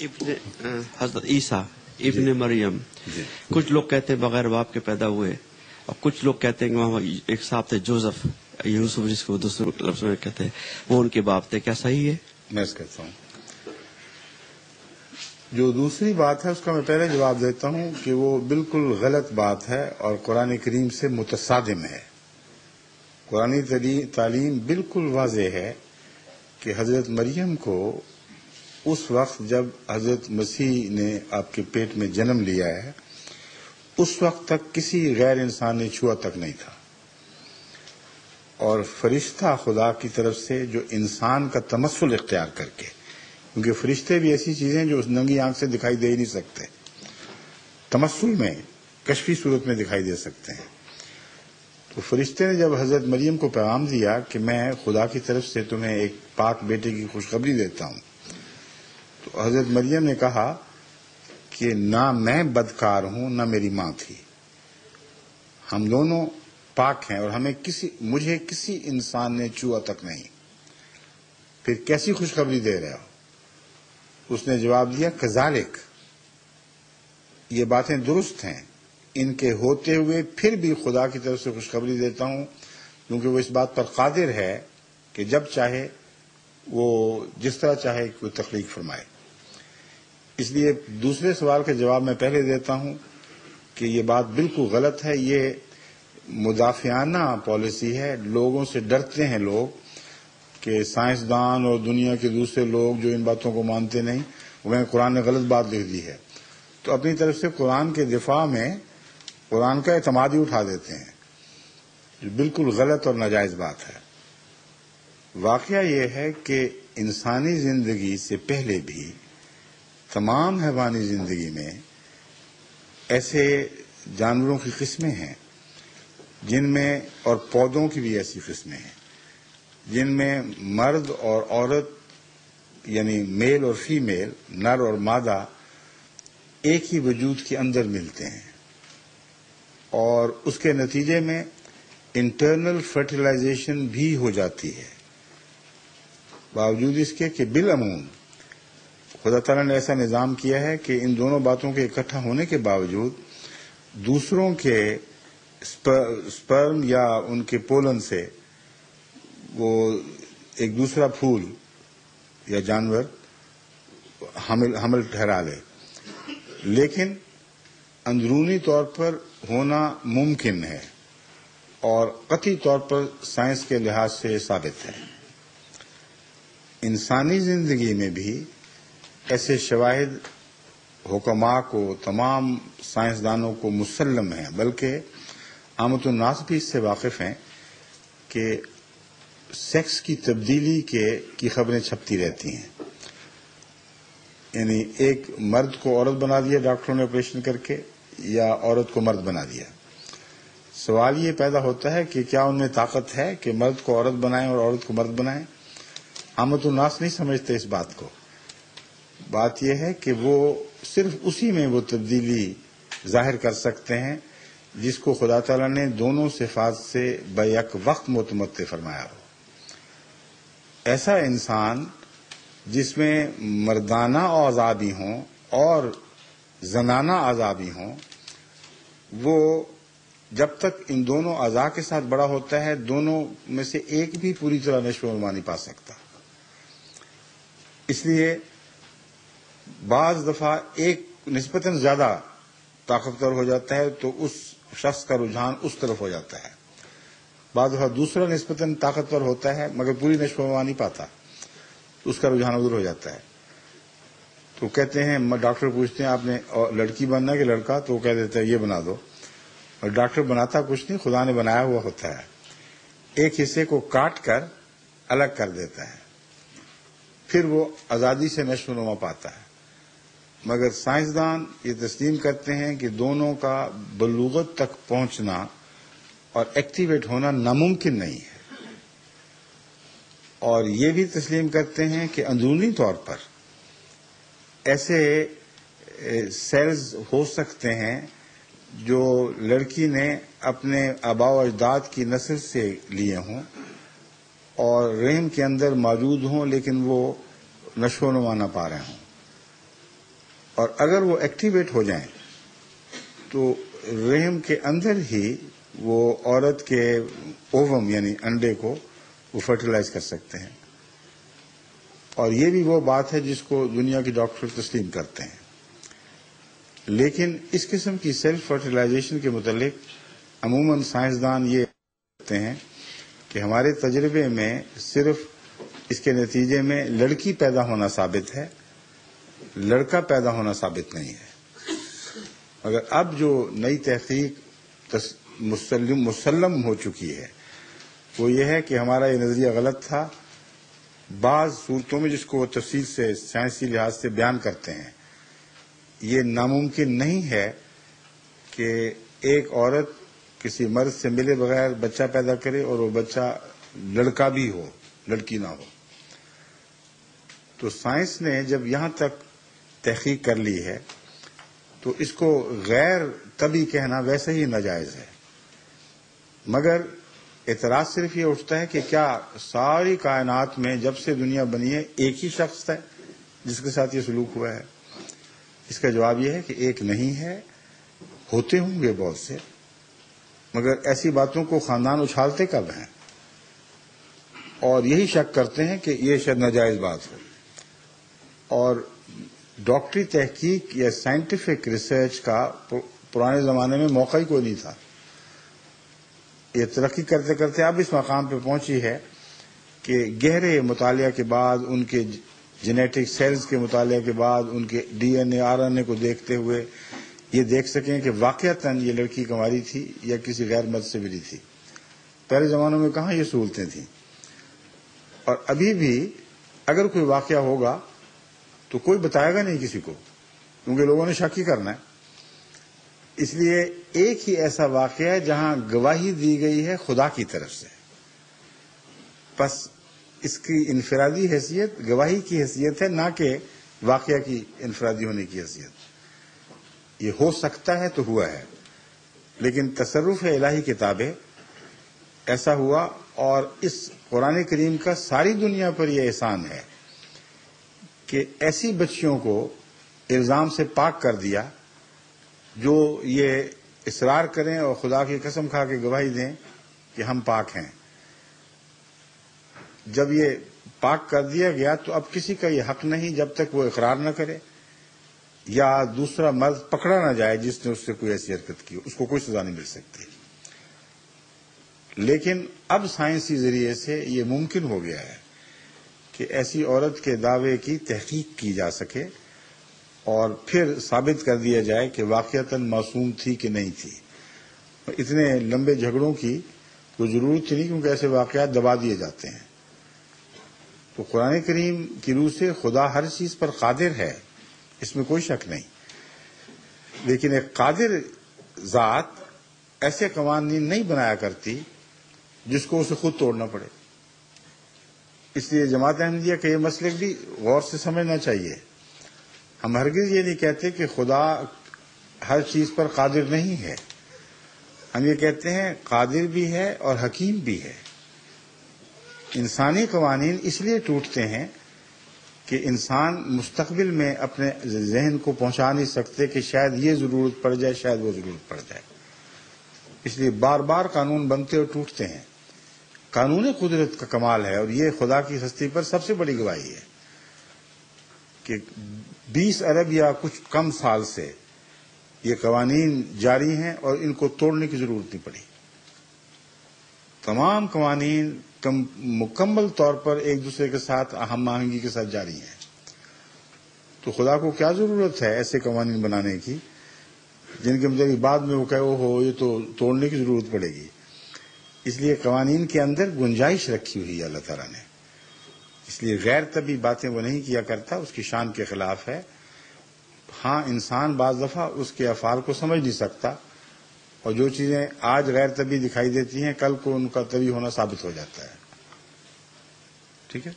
حضرت عیسیٰ ابن مریم، کچھ لوگ کہتے ہیں بغیر باپ کے پیدا ہوئے، اور کچھ لوگ کہتے ہیں کہ وہاں ایک صاحب تھے جوزف، یوسف جس کو دوسرے لفظ میں کہتے ہیں، وہ ان کے باپ تھے. کیا صحیح ہے؟ میں کہتا ہوں جو دوسری بات ہے اس کا میں پہلے جواب دیتا ہوں کہ وہ بالکل غلط بات ہے اور قرآن کریم سے متصادم ہے. قرآن تعلیم بالکل واضح ہے کہ حضرت مریم کو اس وقت جب حضرت مسیح نے آپ کے پیٹ میں جنم لیا ہے اس وقت تک کسی غیر انسان نے چھوا تک نہیں تھا، اور فرشتہ خدا کی طرف سے جو انسان کا تمثل اختیار کر کے، کیونکہ فرشتے بھی ایسی چیزیں جو اس ننگی آنکھ سے دکھائی دے ہی نہیں سکتے، تمثل میں کشفی صورت میں دکھائی دے سکتے ہیں. تو فرشتے نے جب حضرت مریم کو پیغام دیا کہ میں خدا کی طرف سے تمہیں ایک پاک بیٹے کی خوشخبری دیتا ہوں، تو حضرت مریم نے کہا کہ نہ میں بدکار ہوں نہ میری ماں تھی، ہم دونوں پاک ہیں اور مجھے کسی انسان نے چھوا تک نہیں، پھر کیسی خوشخبری دے رہے ہو؟ اس نے جواب دیا کذالک، یہ باتیں درست ہیں، ان کے ہوتے ہوئے پھر بھی خدا کی طرف سے خوشخبری دیتا ہوں، کیونکہ وہ اس بات پر قادر ہے کہ جب چاہے وہ جس طرح چاہے کوئی تخلیق فرمائے. اس لیے دوسرے سوال کا جواب میں پہلے دیتا ہوں کہ یہ بات بالکل غلط ہے، یہ مدافعانہ پالیسی ہے. لوگوں سے ڈرتے ہیں لوگ کہ سائنسدان اور دنیا کے دوسرے لوگ جو ان باتوں کو مانتے نہیں، وہ قرآن نے غلط بات لکھ دی ہے، تو اپنی طرف سے قرآن کے دفاع میں قرآن کا اعتماد ہی اٹھا دیتے ہیں، جو بالکل غلط اور ناجائز بات ہے. واقعہ یہ ہے کہ انسانی زندگی سے پہلے بھی تمام حیوانی زندگی میں ایسے جانوروں کی قسمیں ہیں جن میں، اور پودوں کی بھی ایسی قسمیں ہیں جن میں مرد اور عورت یعنی میل اور فیمیل، نر اور مادہ ایک ہی وجود کے اندر ملتے ہیں، اور اس کے نتیجے میں انٹرنل فرٹیلائزیشن بھی ہو جاتی ہے، باوجود اس کے کہ بالعموم خدا تعالیٰ نے ایسا نظام کیا ہے کہ ان دونوں باتوں کے اکٹھا ہونے کے باوجود دوسروں کے سپرم یا ان کے پولن سے وہ ایک دوسرا پھول یا جانور حمل ٹھہرا لے، لیکن اندرونی طور پر ہونا ممکن ہے اور قطعی طور پر سائنس کے لحاظ سے ثابت ہے. انسانی زندگی میں بھی ایسے شواہد حکماء کو، تمام سائنسدانوں کو مسلم ہیں، بلکہ عامت الناس بھی اس سے واقف ہیں کہ سیکس کی تبدیلی کی خبریں چھپتی رہتی ہیں. یعنی ایک مرد کو عورت بنا دیا ڈاکٹروں نے آپریشن کر کے، یا عورت کو مرد بنا دیا. سوال یہ پیدا ہوتا ہے کہ کیا ان میں طاقت ہے کہ مرد کو عورت بنائیں اور عورت کو مرد بنائیں؟ عامت الناس نہیں سمجھتے اس بات کو. بات یہ ہے کہ وہ صرف اسی میں وہ تبدیلی ظاہر کر سکتے ہیں جس کو خدا تعالیٰ نے دونوں صفات سے بیک وقت متمتع فرمایا ہو. ایسا انسان جس میں مردانہ اعضاء بھی ہوں اور زنانہ اعضاء بھی ہوں، وہ جب تک ان دونوں اعضاء کے ساتھ بڑا ہوتا ہے دونوں میں سے ایک بھی پوری طرح نشو و نما نہیں پا سکتا. اس لیے بعض دفعہ ایک نسبتاً زیادہ طاقتور ہو جاتا ہے تو اس شخص کا رجحان اس طرف ہو جاتا ہے، بعض دفعہ دوسرا نسبتاً طاقتور ہوتا ہے مگر پوری نشو و نما نہیں پاتا تو اس کا رجحان ادھر ہو جاتا ہے. تو کہتے ہیں، ڈاکٹر پوچھتے ہیں آپ نے لڑکی بننا ہے کہ لڑکا، تو وہ کہہ دیتا ہے یہ بنا دو، اور ڈاکٹر بناتا کچھ نہیں، خدا نے بنایا ہوا ہوتا ہے، ایک حصے کو کاٹ کر الگ کر دیتا ہے، پھر وہ آزادی سے نشو و نما پاتا ہے. مگر سائنسدان یہ تسلیم کرتے ہیں کہ دونوں کا بلوغت تک پہنچنا اور ایکٹیویٹ ہونا ناممکن نہیں ہے، اور یہ بھی تسلیم کرتے ہیں کہ اندرونی طور پر ایسے سیلز ہو سکتے ہیں جو لڑکی نے اپنے آباء و اجداد کی نسل سے لیے ہوں اور رحم کے اندر موجود ہوں، لیکن وہ نشو و نما نہ پا رہے ہوں. اور اگر وہ ایکٹیویٹ ہو جائیں تو رحم کے اندر ہی وہ عورت کے اووم یعنی انڈے کو وہ فرٹیلائز کر سکتے ہیں. اور یہ بھی وہ بات ہے جس کو دنیا کے ڈاکٹر تسلیم کرتے ہیں. لیکن اس قسم کی سیلف فرٹیلائزیشن کے متعلق عموماً سائنسدان یہ کہتے ہیں کہ ہمارے تجربے میں صرف اس کے نتیجے میں لڑکی پیدا ہونا ثابت ہے، لڑکا پیدا ہونا ثابت نہیں ہے. مگر اب جو نئی تحقیق مسلم ہو چکی ہے وہ یہ ہے کہ ہمارا یہ نظریہ غلط تھا. بعض صورتوں میں جس کو وہ تفصیل سے سائنسی لحاظ سے بیان کرتے ہیں، یہ ناممکن نہیں ہے کہ ایک عورت کسی مرد سے ملے بغیر بچہ پیدا کرے اور وہ بچہ لڑکا بھی ہو، لڑکی نہ ہو. تو سائنس نے جب یہاں تک تحقیق کر لی ہے تو اس کو غیر طبی کہنا ویسے ہی ناجائز ہے. مگر اعتراض صرف یہ اٹھتا ہے کہ کیا ساری کائنات میں جب سے دنیا بنی ہے ایک ہی شخص ہے جس کے ساتھ یہ سلوک ہوا ہے؟ اس کا جواب یہ ہے کہ ایک نہیں ہے، ہوتے ہوں گے بہت سے، مگر ایسی باتوں کو خاندان اچھالتے کب ہیں اور یہی شک کرتے ہیں کہ یہ شاید ناجائز بات ہو. اور ڈاکٹری تحقیق یا سائنٹیفک ریسرچ کا پرانے زمانے میں موقع ہی کوئی نہیں تھا. یہ ترقی کرتے کرتے اب اس مقام پہ پہنچی ہے کہ گہرے مطالعہ کے بعد، ان کے جینیٹک سیلز کے مطالعہ کے بعد، ان کے D N A R N A کو دیکھتے ہوئے یہ دیکھ سکیں کہ واقعتاً یہ لڑکی کنواری تھی یا کسی غیر مرد سے ملی تھی. پہلے زمانوں میں کہاں یہ سہولتیں تھیں. اور ابھی بھی اگر کوئی واقعہ ہوگا تو کوئی بتائے گا نہیں کسی کو، کیونکہ لوگوں نے شک ہی کرنا ہے. اس لیے ایک ہی ایسا واقعہ ہے جہاں گواہی دی گئی ہے خدا کی طرف سے، بس اس کی انفرادی حیثیت گواہی کی حیثیت ہے، نہ کہ واقعہ کی انفرادی ہونے کی حیثیت. یہ ہو سکتا ہے تو ہوا ہے، لیکن تصرف الہی کتابیں ایسا ہوا. اور اس قرآن کریم کا ساری دنیا پر یہ احسان ہے کہ ایسی بچیوں کو الزام سے پاک کر دیا جو یہ اصرار کریں اور خدا کی قسم کھا کے گواہی دیں کہ ہم پاک ہیں. جب یہ پاک کر دیا گیا تو اب کسی کا یہ حق نہیں جب تک وہ اقرار نہ کرے یا دوسرا مرد پکڑا نہ جائے جس نے اس سے کوئی ایسی حرکت کی، اس کو کوئی سزا نہیں مل سکتی. لیکن اب سائنسی ذریعے سے یہ ممکن ہو گیا ہے کہ ایسی عورت کے دعوے کی تحقیق کی جا سکے اور پھر ثابت کر دیا جائے کہ واقعتاً معصوم تھی کہ نہیں تھی. اتنے لمبے جھگڑوں کی کوئی ضرورت نہیں، کیونکہ ایسے واقعات دبا دیے جاتے ہیں. تو قرآن کریم کی روح سے خدا ہر چیز پر قادر ہے، اس میں کوئی شک نہیں. لیکن ایک قادر ذات ایسے قوانین نہیں بنایا کرتی جس کو اسے خود توڑنا پڑے. اس لیے جماعت احمدیہ کا یہ مسلک بھی غور سے سمجھنا چاہیے. ہم ہرگز یہ نہیں کہتے کہ خدا ہر چیز پر قادر نہیں ہے. ہم یہ کہتے ہیں قادر بھی ہے اور حکیم بھی ہے. انسانی قوانین اس لیے ٹوٹتے ہیں کہ انسان مستقبل میں اپنے ذہن کو پہنچا نہیں سکتے کہ شاید یہ ضرورت پڑ جائے، شاید وہ ضرورت پڑ جائے. اس لیے بار بار قانون بنتے اور ٹوٹتے ہیں. قانون قدرت کا کمال ہے اور یہ خدا کی ہستی پر سب سے بڑی گواہی ہے کہ 20 ارب یا کچھ کم سال سے یہ قوانین جاری ہیں اور ان کو توڑنے کی ضرورت نہیں پڑی. تمام قوانین مکمل طور پر ایک دوسرے کے ساتھ ہم آہنگی کے ساتھ جاری ہیں. تو خدا کو کیا ضرورت ہے ایسے قوانین بنانے کی جن کے مطابق بعد میں وہ کہے ہو یہ تو توڑنے کی ضرورت پڑے گی. اس لیے قوانین کے اندر گنجائش رکھی ہوئی ہے اللہ تعالیٰ نے. اس لیے غیر طبی باتیں وہ نہیں کیا کرتا، اس کی شان کے خلاف ہے. ہاں انسان بعض دفعہ اس کے افعال کو سمجھ نہیں سکتا اور جو چیزیں آج غیر طبی دکھائی دیتی ہیں کل کو ان کا طبی ہونا ثابت ہو جاتا ہے. ٹھیک ہے.